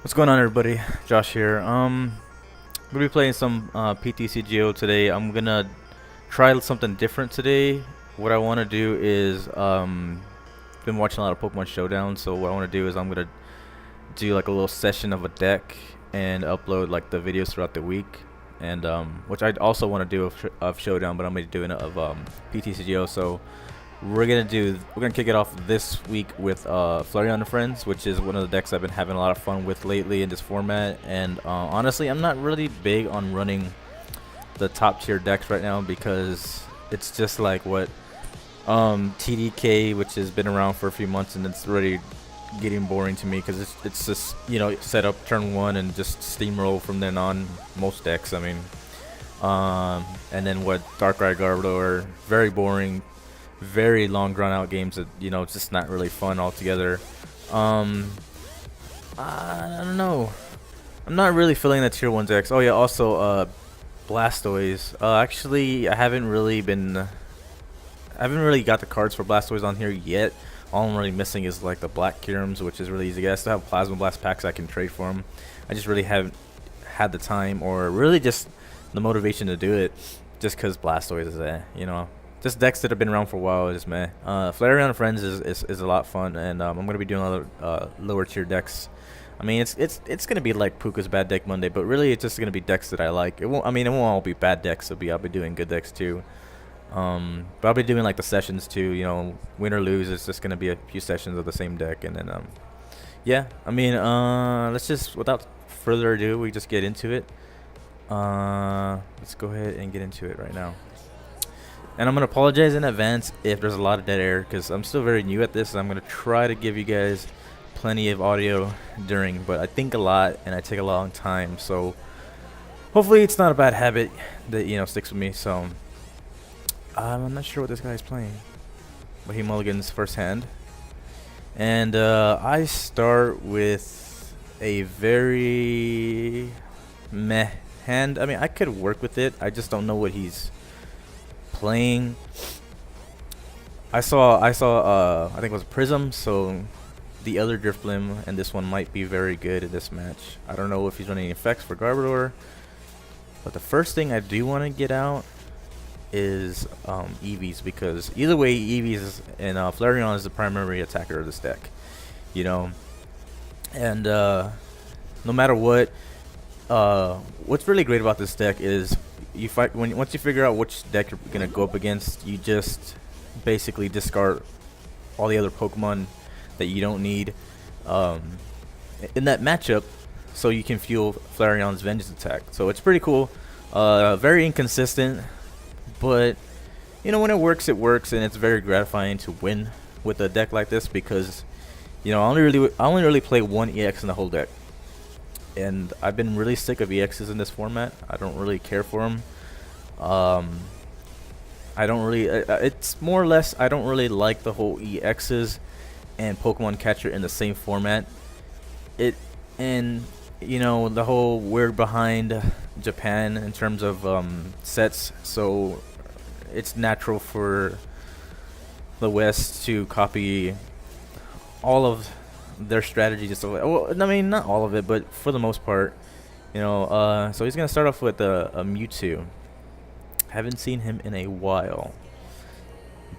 What's going on, everybody? Josh here. Gonna be playing some PTCGO today. I'm gonna try something different today. What I want to do is been watching a lot of Pokemon Showdown, so what I want to do is I'm gonna do like a little session of a deck and upload like the videos throughout the week, and which I also want to do of Showdown, but I'm gonna be doing it of PTCGO. So we're gonna kick it off this week with Flareon and Friends, which is one of the decks I've been having a lot of fun with lately in this format. And honestly, I'm not really big on running the top tier decks right now because it's just like what TDK, which has been around for a few months, and it's already getting boring to me because it's just, you know, set up turn one and just steamroll from then on. Most decks, I mean, and then what Darkrai Garbodor, very boring, very long drawn out games that, you know, it's just not really fun altogether. I don't know, I'm not really feeling the tier 1 decks. Oh yeah, also Blastoise. Actually, I haven't really got the cards for Blastoise on here yet. All I'm really missing is like the Black Kirums, which is really easy. I still have Plasma Blast packs I can trade for them. I just really haven't had the time or really just the motivation to do it, just because Blastoise is you know, just decks that have been around for a while is meh. Flareon and Friends is a lot fun, and I'm gonna be doing other lower tier decks. I mean, it's gonna be like Puka's Bad Deck Monday, but really it's just gonna be decks that I like. It won't. I mean, it won't all be bad decks. I'll be doing good decks too. But I'll be doing like the sessions too. You know, win or lose, it's just gonna be a few sessions of the same deck, and then yeah. I mean, let's just, without further ado, we just get into it. Let's go ahead and get into it right now. And I'm going to apologize in advance if there's a lot of dead air, because I'm still very new at this, and I'm going to try to give you guys plenty of audio during, but I think a lot and I take a long time, so hopefully it's not a bad habit that, you know, sticks with me. So I'm not sure what this guy's playing, but he mulligans first hand, and I start with a very meh hand. I mean, I could work with it, I just don't know what he's playing. I saw I think it was Prism, so the other Drifblim and this one might be very good in this match. I don't know if he's running effects for Garbodor, but the first thing I do want to get out is EVs, because either way, EVs and Flareon is the primary attacker of this deck, you know. And no matter what, what's really great about this deck is you fight once you figure out which deck you're gonna go up against, you just basically discard all the other Pokemon that you don't need in that matchup, so you can fuel Flareon's Vengeance attack. So it's pretty cool. Very inconsistent, but you know, when it works, and it's very gratifying to win with a deck like this, because you know, I only really play one EX in the whole deck. And I've been really sick of EXs in this format. I don't really care for them. I don't really. It's more or less, I don't really like the whole EXs and Pokemon Catcher in the same format. And you know, the whole weird behind Japan in terms of sets. So it's natural for the West to copy all of their strategy, just well, I mean, not all of it, but for the most part, you know. So he's gonna start off with a Mewtwo. Haven't seen him in a while,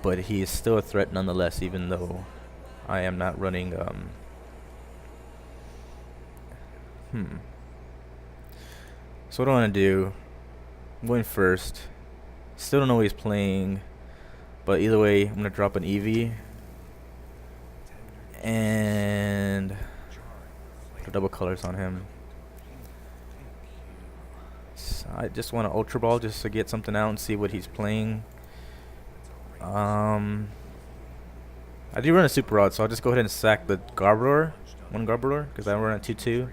but he is still a threat nonetheless, even though I am not running so what do I want to do? I'm going first. Still don't know what he's playing, but either way, I'm gonna drop an Eevee and put double colors on him. So I just want to Ultra Ball just to get something out and see what he's playing. I do run a Super Rod, so I'll just go ahead and sack the Garbodor, one Garbodor, because I run a 2-2,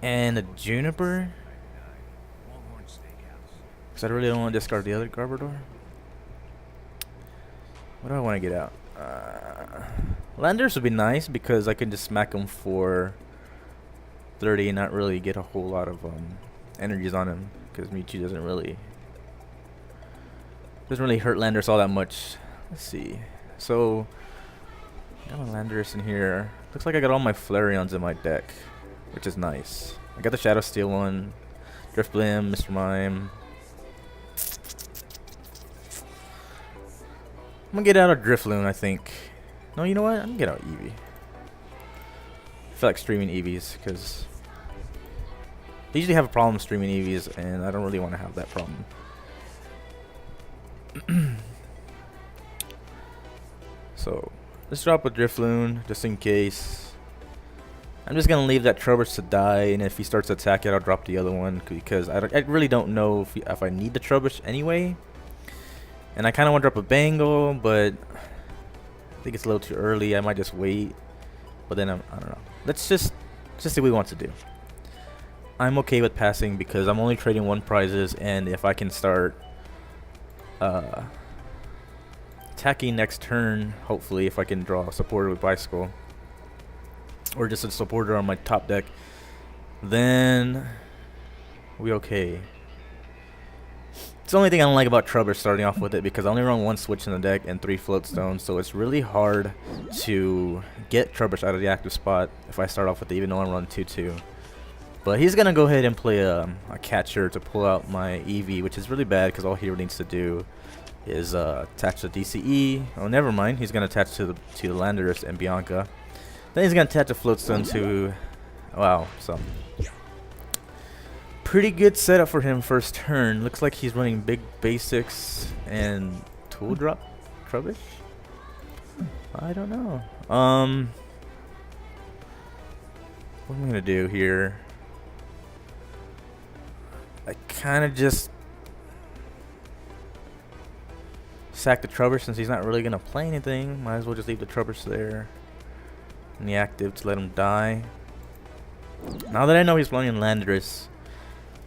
and a Juniper, because I really don't want to discard the other Garbodor. What do I want to get out? Landers would be nice, because I can just smack them for 30 and not really get a whole lot of energies on him, because Mewtwo doesn't really hurt Landers all that much. Let's see. So got a Landers in here. Looks like I got all my Flareons in my deck, which is nice. I got the Shadow Steel one, Drifblim, Mr. Mime. I'm gonna get out of Drifloon, I think. No, you know what? I'm gonna get out Eevee. I feel like streaming Eevees because I usually have a problem streaming Eevees, and I don't really want to have that problem. So let's drop a Drifloon just in case. I'm just gonna leave that Trubbish to die, and if he starts to attack it, I'll drop the other one because I really don't know if I need the Trubbish anyway. And I kind of want to drop a Bangle, but I think it's a little too early. I might just wait. But then I don't know. Let's just see what we want to do. I'm okay with passing because I'm only trading 1 prizes, and if I can start attacking next turn, hopefully, if I can draw a supporter with Bicycle or just a supporter on my top deck, then we okay. It's the only thing I don't like about Trubbish starting off with it because I only run 1 switch in the deck and 3 float stones, so it's really hard to get Trubbish out of the active spot if I start off with it, even though I run 2-2. But he's gonna go ahead and play a catcher to pull out my Eevee, which is really bad because all he really needs to do is attach the DCE. Oh, never mind. He's gonna attach to the Landorus and Bianca. Then he's gonna attach a floatstone to. Wow, so pretty good setup for him first turn. Looks like he's running big basics and tool drop Trubbish. I don't know. What am I gonna do here? I kind of just sack the Trubbish since he's not really going to play anything. Might as well just leave the Trubbish there in the active to let him die. Now that I know he's playing Landorus,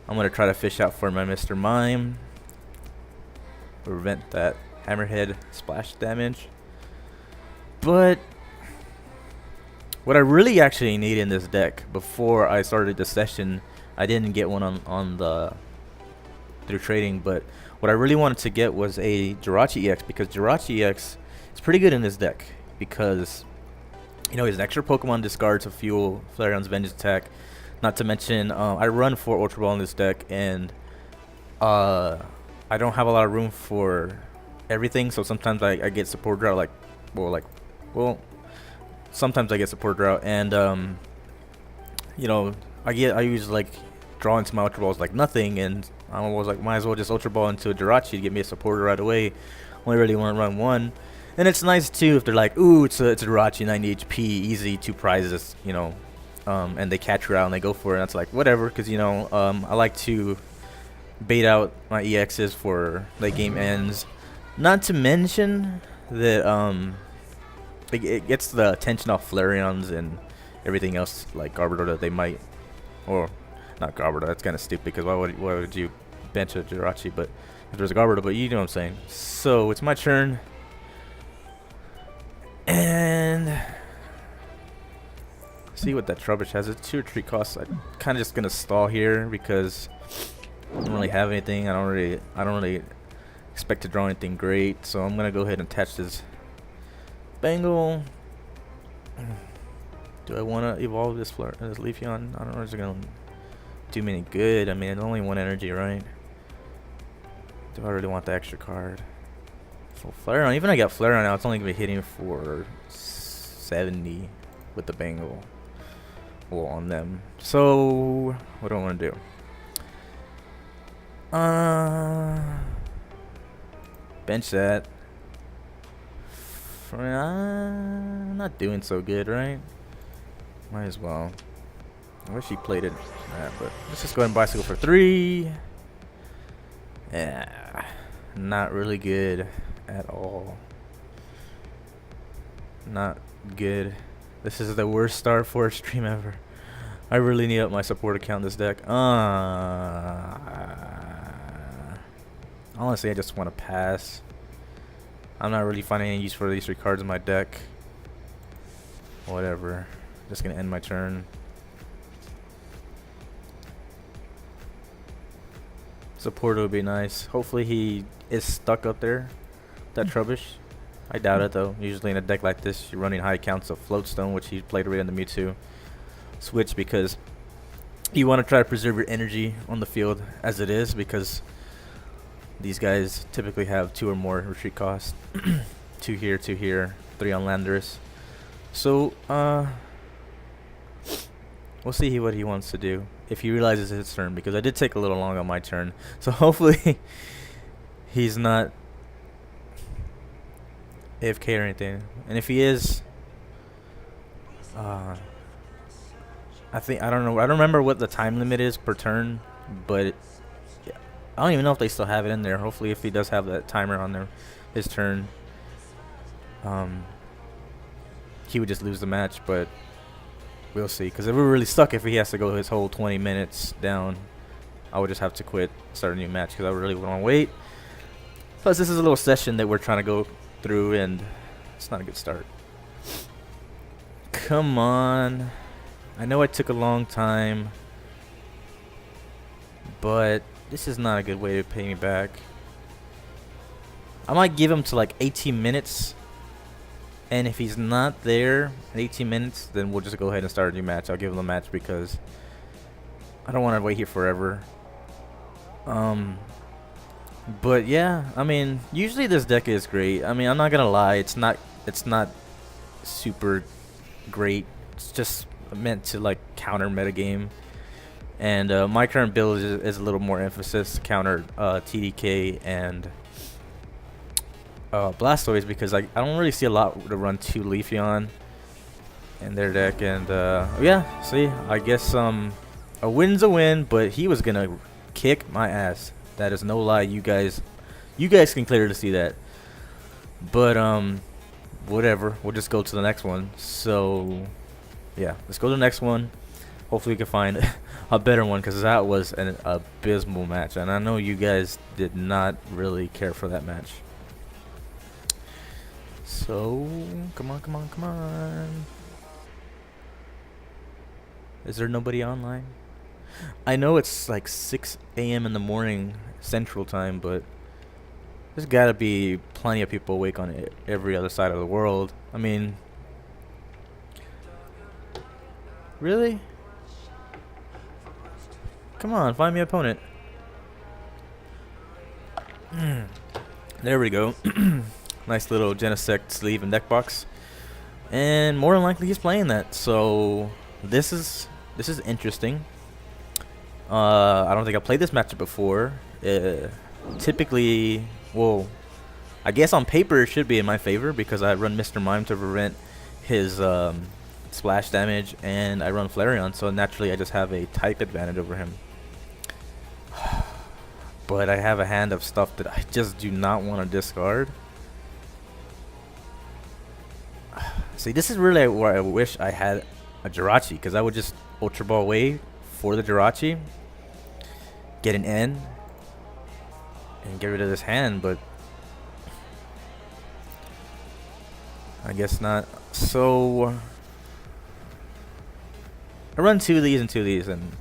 I'm going to try to fish out for my Mr. Mime. Prevent that Hammerhead splash damage. But what I really actually need in this deck before I started the session, I didn't get one on the through trading, but what I really wanted to get was a Jirachi EX because Jirachi EX is pretty good in this deck because you know he's an extra Pokemon discard to fuel Flareon's Vengeance attack. Not to mention I run 4 Ultra Ball in this deck, and I don't have a lot of room for everything, so sometimes I get support drought sometimes I get support drought, and you know I use like draw into my Ultra Balls like nothing, and I was like, might as well just Ultra Ball into a Jirachi to get me a supporter right away. Only really want to run 1, and it's nice too if they're like, ooh, it's a Jirachi, 90 HP, easy, 2 prizes, you know, and they catch her out and they go for it. And that's like whatever, because you know I like to bait out my EXs for late game ends. Not to mention that it gets the attention off Flareons and everything else like Garbodor that they might, or not Garbodor, that's kind of stupid because why would you bench a Jirachi, but if there's a Garbodor, but you know what I'm saying. So it's my turn, and see what that Trubbish has. It's 2 retreat costs. I'm kind of just gonna stall here because I don't really have anything. I don't really expect to draw anything great, so I'm gonna go ahead and attach this Bangle. Do I want to evolve this Leafeon? I don't know if it's gonna do me any good. I mean, it's only 1 energy, right? Do I really want the extra card? For Flareon, even I got Flareon now, it's only gonna be hitting for 70 with the Bangle. Well, on them. So what do I want to do? Bench that. Not doing so good, right? Might as well. I wish he played it, but let's just go ahead and Bicycle for 3. Yeah, not really good at all. Not good. This is the worst start for a stream ever. I really need up my support account in this deck. Honestly, I just want to pass. I'm not really finding any use for these 3 cards in my deck. Whatever. Just gonna end my turn. Supporter would be nice. Hopefully he is stuck up there. That Trubbish. I doubt it though. Usually in a deck like this, you're running high counts of Floatstone, which he played right on the Mewtwo switch because you want to try to preserve your energy on the field as it is, because these guys typically have 2 or more retreat costs. 2 here, 2 here, 3 on Landorus. So, we'll see what he wants to do if he realizes his turn, because I did take a little long on my turn. So hopefully he's not AFK or anything. And if he is, I don't know. I don't remember what the time limit is per turn, but I don't even know if they still have it in there. Hopefully, if he does have that timer on there, his turn, he would just lose the match. But we'll see. Because it would really suck if he has to go his whole 20 minutes down. I would just have to quit, start a new match, because I really want to wait. Plus, this is a little session that we're trying to go through, and it's not a good start. Come on. I know I took a long time, but this is not a good way to pay me back. I might give him to like 18 minutes, and if he's not there at 18 minutes, then we'll just go ahead and start a new match. I'll give him a match because I don't want to wait here forever. But yeah, I mean, usually this deck is great. I mean, I'm not gonna lie, it's not super great. It's just meant to like counter metagame, and my current build is a little more emphasis to counter TDK and Blastoise, because I don't really see a lot to run 2 Leafeon in their deck. And yeah, see, I guess a win's a win, but he was gonna kick my ass. That is no lie. You guys can clearly see that. But whatever, we'll just go to the next one. So yeah, let's go to the next one. Hopefully we can find a better one, because that was an abysmal match, and I know you guys did not really care for that match. So come on. Is there nobody online? I know it's like 6 a.m. in the morning Central Time, but there's gotta be plenty of people awake on every other side of the world. I mean, really? Come on, find me an opponent. There we go. Nice little Genesect sleeve and deck box, and more than likely he's playing that. So this is interesting. I don't think I played this matchup before. Typically, well, I guess on paper it should be in my favor, because I run Mr. Mime to prevent his splash damage, and I run Flareon, so naturally I just have a type advantage over him. But I have a hand of stuff that I just do not want to discard. See, this is really where I wish I had a Jirachi, because I would just Ultra Ball away for the Jirachi, get an N, and get rid of this hand, but I guess not. So I run 2 of these and 2 of these, and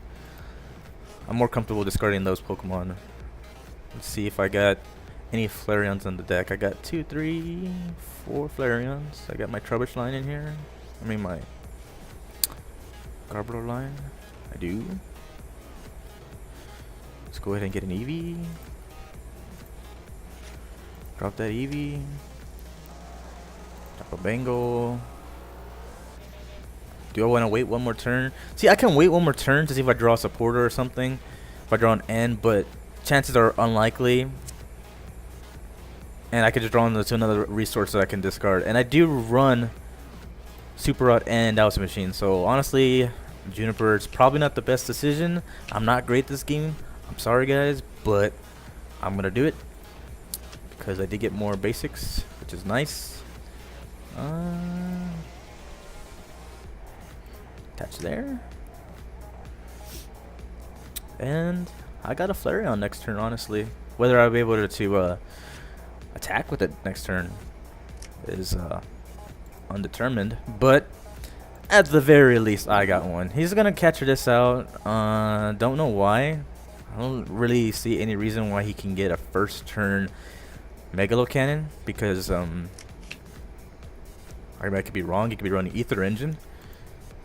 I'm more comfortable discarding those Pokemon. Let's see if I got any Flareons on the deck. I got 2, 3, 4 Flareons. I got my Trubbish line in here. I mean my Garbodor line. I do. Let's go ahead and get an Eevee. Drop that Eevee. Drop a Bengal. Do I want to wait one more turn? See, I can wait one more turn to see if I draw a supporter or something. If I draw an N, but chances are unlikely. And I could just draw into another resource that I can discard. And I do run Super Rod and Dowsing Machine. So honestly, Juniper is probably not the best decision. I'm not great this game. I'm sorry guys, but I'm going to do it, because I did get more basics, which is nice. Attach there. And I got a Flareon next turn, honestly. Whether I'll be able to attack with it next turn is undetermined. But at the very least, I got one. He's going to catch this out. Don't know why. I don't really see any reason why he can get a first turn Megalo Cannon, because I mean, I could be wrong. He could be running Ether Engine.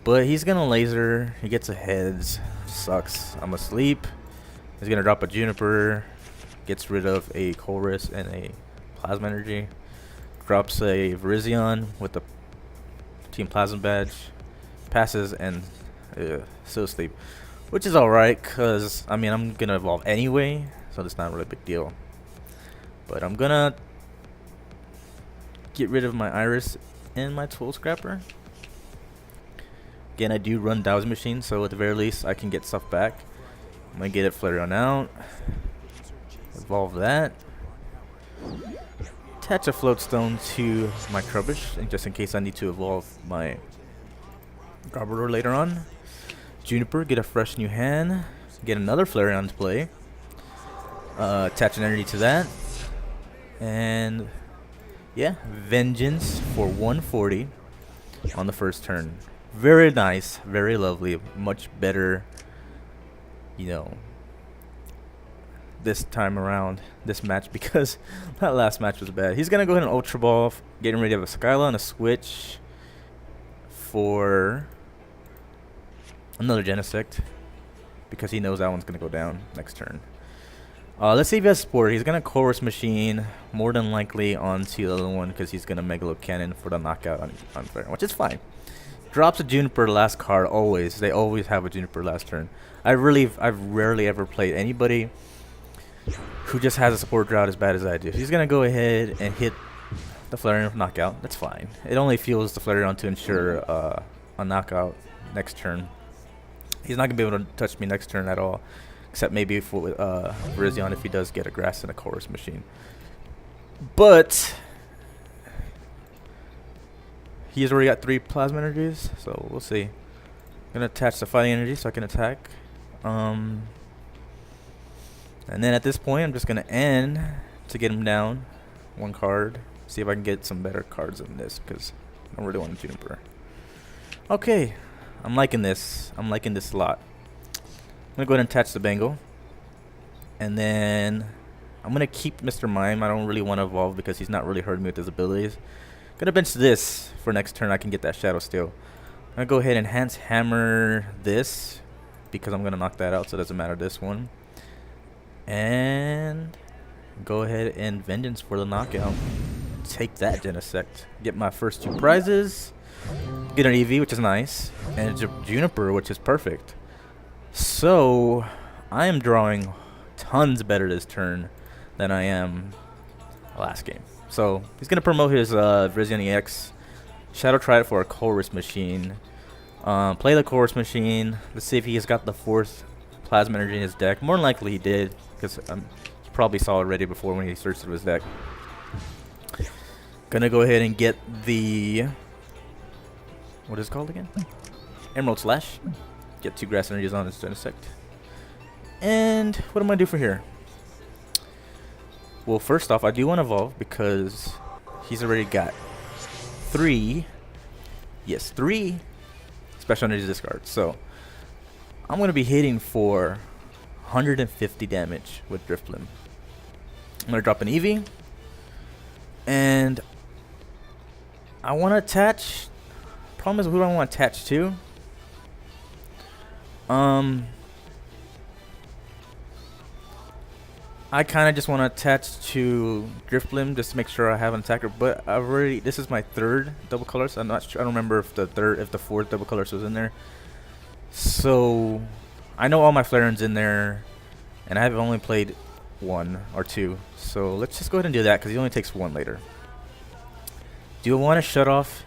But he's going to laser. He gets a heads. Sucks. I'm asleep. He's going to drop a Juniper. Gets rid of a Chorus and a Plasma Energy. Drops a Virizion with the Team Plasma badge. Passes and still asleep. Which is alright, because, I mean, I'm going to evolve anyway. So it's not really a big deal. But I'm going to get rid of my Iris and my Tool Scrapper. Again, I do run Dow's Machine, so at the very least, I can get stuff back. I'm going to get it Flareon out. Evolve that. Attach a Floatstone to my Trubbish, and just in case I need to evolve my Garbodor later on. Juniper, get a fresh new hand. Get another Flareon to play. Attach an energy to that. And yeah, Vengeance for 140 on the first turn. Very nice, very lovely, much better, you know, this time around, this match, because that last match was bad. He's going to go ahead and Ultra Ball, getting ready to have a Skyla and a switch for another Genesect, because he knows that one's going to go down next turn. Let's see if he has Sport. He's going to Chorus Machine, more than likely onto the other one, because he's going to Megalo Cannon for the knockout on Flareon, which is fine. Drops a Juniper last card, always. They always have a Juniper last turn. I've rarely ever played anybody who just has a support drought as bad as I do. He's going to go ahead and hit the Flareon knockout. That's fine. It only fuels the Flareon to ensure a knockout next turn. He's not going to be able to touch me next turn at all. Except maybe for Virizion if he does get a Grass and a Chorus Machine. But he's already got 3 Plasma Energies, so we'll see. I'm going to attach the Fighting Energy so I can attack. And then at this point, I'm just going to end to get him down 1 card. See if I can get some better cards than this, because I don't really want a Juniper. Okay, I'm liking this. I'm liking this a lot. I'm going to go ahead and attach the Bengal. And then I'm going to keep Mr. Mime. I don't really want to evolve because he's not really hurting me with his abilities. Going to bench this for next turn. I can get that Shadow Steel. I'm going to go ahead and Enhance Hammer this, because I'm going to knock that out, so it doesn't matter this one. And go ahead and Vengeance for the knockout. Take that, Genesect. Get my first 2 prizes. Get an EV, which is nice. And a Juniper, which is perfect. So, I am drawing tons better this turn than I am last game. So, he's going to promote his Virizion EX. Shadow Trident for a Chorus Machine. Play the Chorus Machine. Let's see if he has got the 4th Plasma Energy in his deck. More than likely he did, because he probably saw it already before when he searched through his deck. Gonna go ahead and get the... what is it called again? Emerald Slash. Get 2 Grass Energies on his Genesect. And what am I going to do for here? Well, first off, I do want to evolve because he's already got 3 special energies discard. So I'm going to be hitting for 150 damage with Drifblim. I'm going to drop an Eevee. And I want to attach... problem is, who do I want to attach to? I kind of just want to attach to Drifblim just to make sure I have an attacker, but I've already, this is my 3rd double colors. I'm not sure, I don't remember if the 4th double colors was in there. So I know all my Flareons in there, and I have only played 1 or 2. So let's just go ahead and do that, because he only takes 1 later. Do I want to shut off?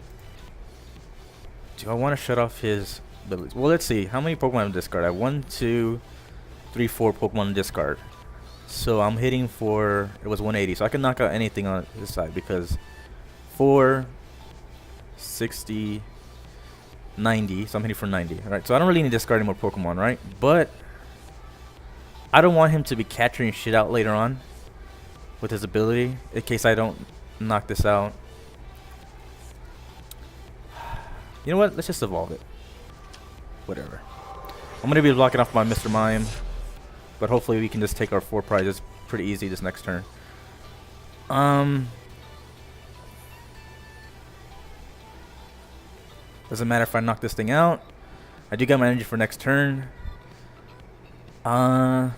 Do I want to shut off his abilities? Well, let's see. How many Pokemon to discard? I have 1, 2, 3, 4 Pokemon to discard. So I'm hitting for, it was 180. So I can knock out anything on this side, because 4, 60, 90. So I'm hitting for 90. Alright, so I don't really need to discard any more Pokemon, right? But I don't want him to be catching shit out later on with his ability, in case I don't knock this out. You know what? Let's just evolve it. Whatever. I'm going to be blocking off my Mr. Mime. But hopefully we can just take our 4 prizes pretty easy this next turn. Doesn't matter if I knock this thing out. I do got my energy for next turn. Yeah,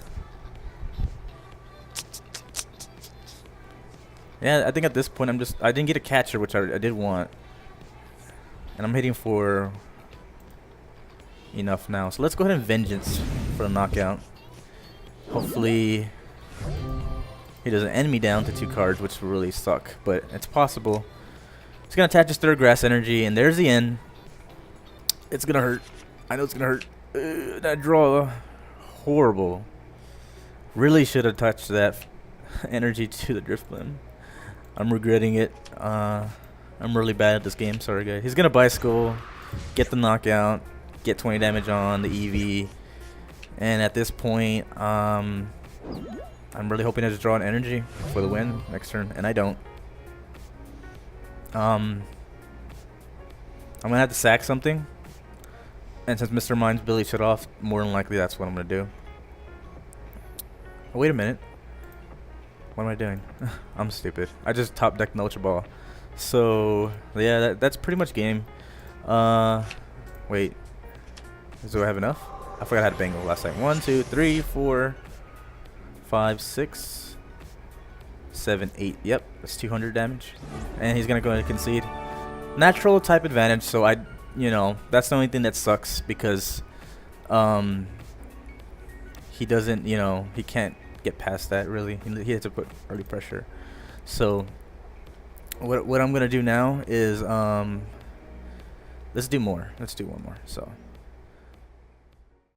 I think at this point I didn't get a catcher, which I did want. And I'm hitting for enough now. So let's go ahead and Vengeance for the knockout. Hopefully he doesn't end me down to 2 cards, which will really suck, but it's possible. It's going to attach his third grass energy, and there's the end. It's going to hurt. I know it's going to hurt. That draw, horrible. Really should have touched that energy to the Driftblim. I'm regretting it. I'm really bad at this game. Sorry, guys. He's going to bicycle, get the knockout, get 20 damage on the EV. And at this point, I'm really hoping to just draw an energy for the win next turn, and I don't. I'm gonna have to sack something, and since Mr. Mind's Billy shut off, more than likely that's what I'm gonna do. Oh, wait a minute. What am I doing? I'm stupid. I just top decked an Ultra Ball. So yeah, that's pretty much game. Wait. Do I have enough? I forgot how to bangle last time. 1, 2, 3, 4, 5, 6, 7, 8. Yep, that's 200 damage. And he's gonna go ahead and concede. Natural type advantage, so that's the only thing that sucks because he doesn't, he can't get past that really. He has to put early pressure. So what I'm gonna do now is let's do more. Let's do one more. So